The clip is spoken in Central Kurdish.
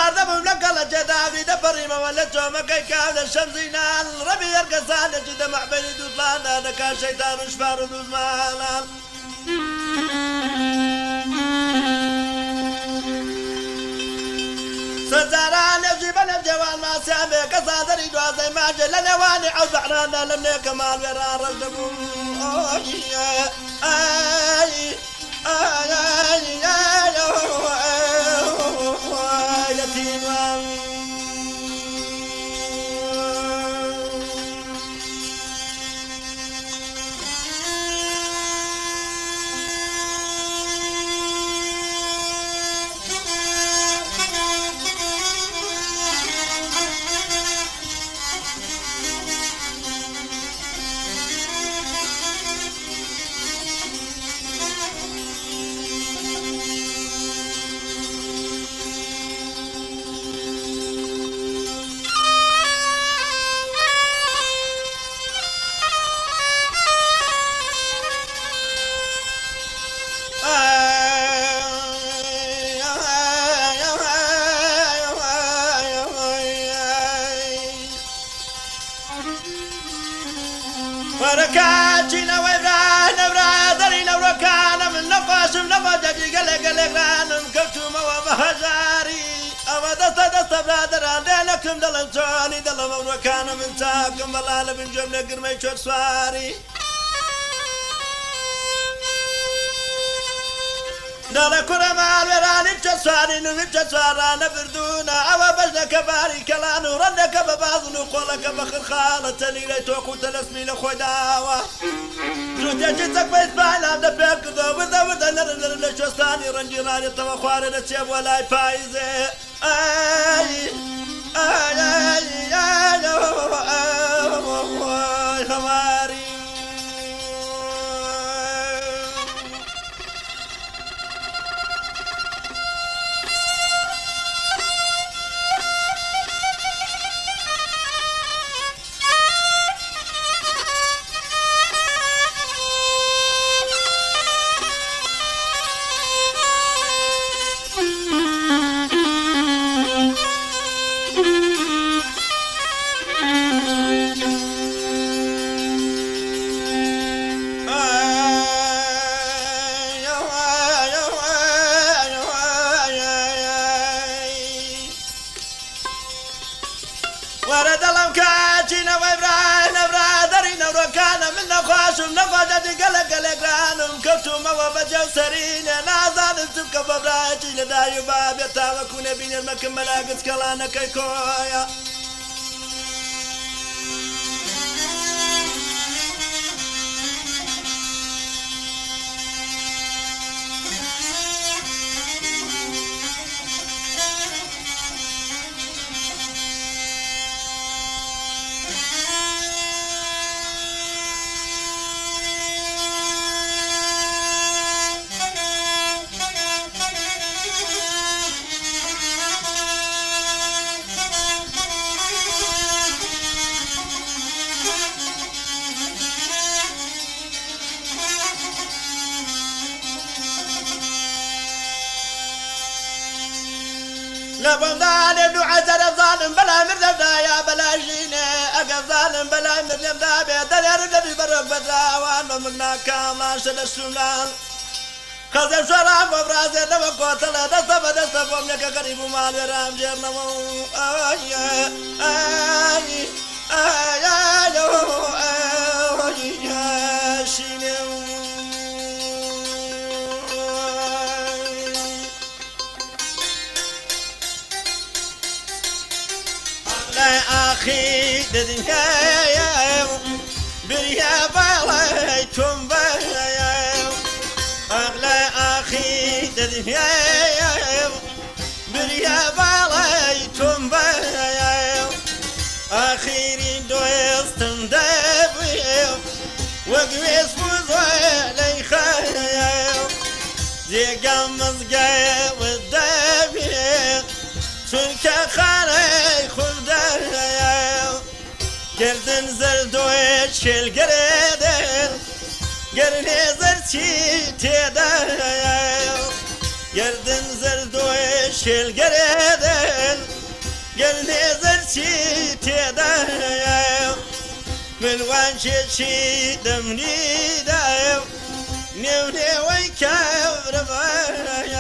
خارده بملقى لجدابي دبري ما ولدته مكي كامل الشمسينال ربي يرقصان جد مع بني دوطلان هذا كان شيطان وشفار ودوز مالال سزاران يجيب الجوال ما سامي كصادري دوازي ما جلنا واني عود بحرانا لمني كمال ويران رجبو اي وركاجينا ويبرانا برادرينا وركانا من نقاش من نقاجي قلق رانم كفتوما ومهجاري أما دست برادر دينكم دلنتوني دلم وركانا من تاكم بلال بن جملة قرمي شوك سواري نالا كرمال وراني بجسواري نوي بجسوارانا بردونا أما بجنا كباري كلانو رنك ببازنو قولك بخر خالتني ليتوكو تلسمي لخوي داوا جوتي جيتك بيت بايلا دبيك دو وذا نرنر لشوستاني رنجيراني توخواري نتشيب ولاي فايزي آي آي آي آي آي هماري ورد الأمكاجينا وإبراهيم برادرينا وركانا من نقاشم نقاجي قلق رانم كفتوما وبجو سرينا نازان تبكى ببراجي لدايو باب يتاوكونا بين المكم ملاقس كلانا كيكويا لبن ظالم وعزل ظالم بلا مرلم يا بلا جينا أقف ظالم بلا مرلم دابي دلير الذي برق بدلا وأنا منا كاملا شد السملان خزم شراب وبرازي لما قوتلا دستف ومنك قريب مال ورام جيرنا آي آي آي آي شيني أخي دنيا بريا باليتم بيا أغلى أخي دنيا بريا باليتم بيا أخيري دوستم دبيا وقويس فوزالي خيا ديقا مزقا والدبيا شنك خالي خلدايا قردن زردويت شل قردن قرني زرتي تدايا گردن زردوش کل گردن گل نزر چی تدایم من وانشی دمنی دایم نیو نیوی کبر بایم